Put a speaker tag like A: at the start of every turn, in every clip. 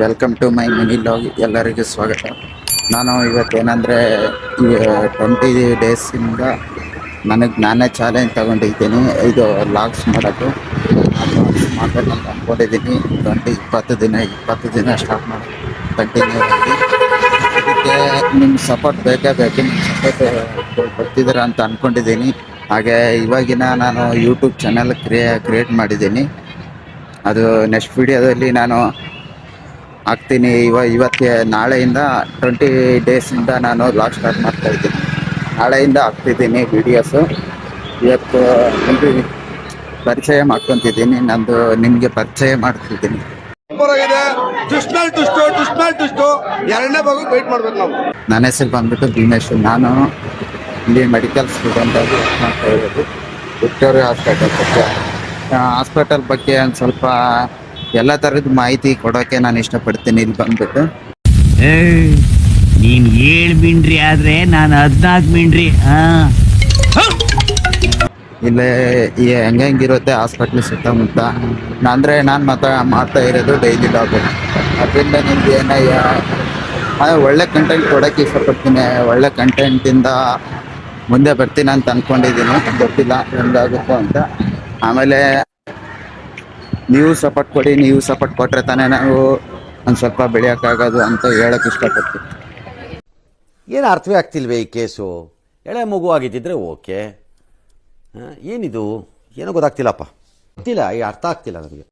A: Welcome to my mini vlog. ಎಲ್ಲರಿಗೂ ಸ್ವಾಗತ. ನಾನು ಇವತ್ತೇನೆಂದರೆ ಈ 20 ಡೇಸಿಂದ ನಾನೇ ಚಾಲೆಂಜ್ ತಗೊಂಡಿದ್ದೀನಿ. ಇದು ಲಾಗ್ಸ್ ಮಾಡೋದು. ಲಾಗ್ಸ್ ಮಾಡಬೇಕಂತ ಅಂದ್ಕೊಂಡಿದ್ದೀನಿ. 20 ದಿನ ಸ್ಟಾರ್ಟ್ ಮಾಡಿ ಕಂಟಿನ್ಯೂ ಆಗಿ. ಅದಕ್ಕೆ ನಿಮ್ಮ ಸಪೋರ್ಟ್ ಬೇಕೇ ಬೇಕು. ನಿಮ್ಮ ಸಪೋರ್ಟ್ ಕೊಡ್ತಿದ್ದೀರ ಅಂತ ಅಂದ್ಕೊಂಡಿದ್ದೀನಿ. ಹಾಗೆ ಇವಾಗಿನ ನಾನು ಯೂಟ್ಯೂಬ್ ಚಾನಲ್ ಕ್ರಿಯೇಟ್ ಮಾಡಿದ್ದೀನಿ. ಅದು ನೆಕ್ಸ್ಟ್ ವಿಡಿಯೋದಲ್ಲಿ ನಾನು ಹಾಕ್ತೀನಿ. ಇವತ್ತಿಗೆ ನಾಳೆಯಿಂದ 20 ಡೇಸಿಂದ ನಾನು ಲಾಗ್ ಸ್ಟಾರ್ಟ್ ಮಾಡ್ತಾಯಿದ್ದೀನಿ. ನಾಳೆಯಿಂದ ಹಾಕ್ತಿದ್ದೀನಿ ವೀಡಿಯೋಸು. ಇವತ್ತು ಪರಿಚಯ ಮಾಡ್ಕೊತಿದ್ದೀನಿ. ನಂದು ನಿಮಗೆ ಪರಿಚಯ ಮಾಡ್ತಿದ್ದೀನಿ. ನನ್ನ ಹೆಸರು ಬಂದ್ಬಿಟ್ಟು ಭೀಮೇಶ್. ನಾನು ಇಲ್ಲಿ ಮೆಡಿಕಲ್ ಸ್ಟೂಡೆಂಟ್ ಆಗಿ ವರ್ಕ್ ಮಾಡ್ತಾ ಇರೋದು ವಿಕ್ಟೋರಿಯಾ ಹಾಸ್ಪಿಟಲ್ ಬಗ್ಗೆ ಒಂದು ಸ್ವಲ್ಪ ಎಲ್ಲ ಥರದ ಮಾಹಿತಿ ಕೊಡೋಕ್ಕೆ ನಾನು ಇಷ್ಟಪಡ್ತೀನಿ. ಇಲ್ಲಿ ಬಂದ್ಬಿಟ್ಟು
B: ನೀನು 7 ಮಿಂಡ್ರಿ ಆದರೆ ನಾನು 14 ಮಿಂಡ್ರಿ.
A: ಇಲ್ಲೇ ಹೆಂಗಿರುತ್ತೆ ಹಾಸ್ಪಿಟ್ಲ್ ಸುತ್ತಮುತ್ತ. ಅಂದರೆ ನಾನು ಮಾಡ್ತಾ ಇರೋದು ಡೈಲಿ ಲಾಗ್. ಅದರಿಂದ ನಿಮ್ಗೆ ಒಳ್ಳೆ ಕಂಟೆಂಟ್ ಕೊಡೋಕ್ಕೆ ಇಷ್ಟಪಡ್ತೀನಿ. ಒಳ್ಳೆ ಕಂಟೆಂಟಿಂದ ಮುಂದೆ ಬರ್ತೀನಿ ಅಂತ ಅಂದ್ಕೊಂಡಿದ್ದೀನಿ. ಗೊತ್ತಿಲ್ಲ ಹೆಂಗಾಗುತ್ತೋ ಅಂತ. ಆಮೇಲೆ ನೀವು ಸಪೋರ್ಟ್ ಕೊಡಿ. ನೀವು ಸಪೋರ್ಟ್ ಕೊಟ್ಟರೆ ತಾನೇ ನಾವು ಒಂದು ಸ್ವಲ್ಪ ಬೆಳೆಯೋಕ್ಕಾಗೋದು ಅಂತ ಹೇಳೋಕ್ಕೆ ಇಷ್ಟಪಡ್ತೀನಿ.
C: ಏನು ಅರ್ಥವೇ ಆಗ್ತಿಲ್ವೇ ಈ ಕೇಸು? ಎಳೆ ಮಗು ಆಗಿದ್ದಿದ್ರೆ ಓಕೆ. ಏನಿದು ಏನೋ ಗೊತ್ತಾಗ್ತಿಲ್ಲಪ್ಪ. ಗೊತ್ತಿಲ್ಲ, ಈ ಅರ್ಥ ಆಗ್ತಿಲ್ಲ ನನಗೆ.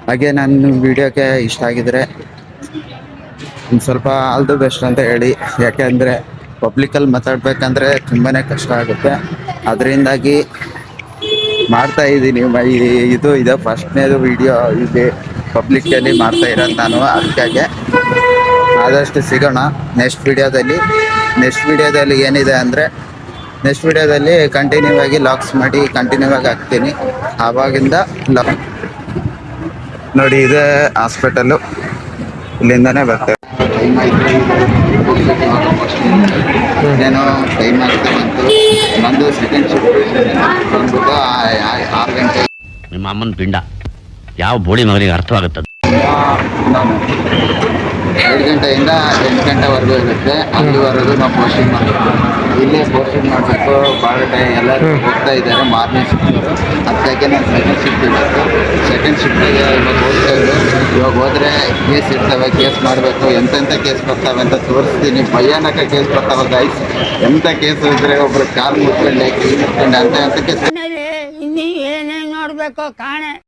A: ಹಾಗೆ ನನ್ನ ವಿಡಿಯೋಕ್ಕೆ ಇಷ್ಟ ಆಗಿದರೆ ಒಂದು ಸ್ವಲ್ಪ ಆಲ್ ದಿ ಬೆಸ್ಟ್ ಅಂತ ಹೇಳಿ. ಯಾಕೆಂದರೆ ಪಬ್ಲಿಕಲ್ಲಿ ಮಾತಾಡಬೇಕಂದ್ರೆ ತುಂಬಾ ಕಷ್ಟ ಆಗುತ್ತೆ. ಅದರಿಂದಾಗಿ ಮಾಡ್ತಾ ಇದ್ದೀನಿ. ಇದು ಫಸ್ಟ್ನೇದು ವಿಡಿಯೋ ಇದೆ ಪಬ್ಲಿಕ್ಕಲ್ಲಿ ಮಾಡ್ತಾ ಇರೋದು ನಾನು. ಅದಕ್ಕಾಗೆ ಆದಷ್ಟು ಸಿಗೋಣ ನೆಕ್ಸ್ಟ್ ವಿಡಿಯೋದಲ್ಲಿ ಏನಿದೆ ಅಂದರೆ ನೆಕ್ಸ್ಟ್ ವಿಡಿಯೋದಲ್ಲಿ ಕಂಟಿನ್ಯೂ ಆಗಿ ಲಾಗ್ಸ್ ಮಾಡಿ ಕಂಟಿನ್ಯೂ ಆಗಿ ಹಾಕ್ತೀನಿ. ಆವಾಗಿಂದ ನೋಡಿ, ಇದೇ ಹಾಸ್ಪಿಟಲ್ಲು, ಇಲ್ಲಿಂದನೇ ಬರ್ತೇವೆ. ಟೈಮ್ ಆಯಿತು, ಏನೋ ಟೈಮ್ ಆಗ್ತಾ ಬಂತು. ನಂದು ಸೆಕೆಂಡ್ ಶಿಫ್ಟ್ ಬಂದ್ಬಿಟ್ಟು 6 ಗಂಟೆ.
B: ನಿಮ್ಮ ಅಮ್ಮನ ಪಿಂಡ ಯಾವ ಬೋಳಿ ಮಗನಿಗೆ ಅರ್ಥವಾಗುತ್ತದೆ?
A: ನಾನು 7 ಗಂಟೆಯಿಂದ 8 ಗಂಟೆವರೆಗೂ ಇರುತ್ತೆ. ಅಲ್ಲಿವರೆಗೂ ನಾವು ಪೋಸ್ಟಿಂಗ್ ಮಾಡಬೇಕು. ಇಲ್ಲೇ ಪೋಸ್ಟಿಂಗ್ ಮಾಡಬೇಕು. ಭಾಳ ಟೈಮ್ ಎಲ್ಲರೂ ಹೋಗ್ತಾ ಇದ್ದಾರೆ ಮಾರ್ನಿಂಗ್ ಶಿಫ್ಟರು. ಅದಕ್ಕಾಗಿ ನಾನು ಸೆಕೆಂಡ್ ಶಿಫ್ಟಿಗೆ ಇವಾಗ ಇವಾಗ ಹೋದರೆ ಕೇಸ್ ಇರ್ತವೆ. ಕೇಸ್ ಮಾಡಬೇಕು. ಎಂತೆಂಥ ಕೇಸ್ ಬರ್ತಾವೆ ಅಂತ ತೋರಿಸ್ತೀನಿ. ಭಯಾನಕ ಕೇಸ್ ಬರ್ತಾವೆ ಗೈಸ್. ಎಂಥ ಕೇಸ್ ಇದ್ದರೆ ಒಬ್ರು ಕಾಲು ಮುಟ್ಕೊಂಡು ಕೈ ಮುಟ್ಕೊಂಡು ಅಂತ ಕೇಸ್
D: ಇನ್ನೂ ಏನೇನು ನೋಡಬೇಕು ಕಾಣೆ.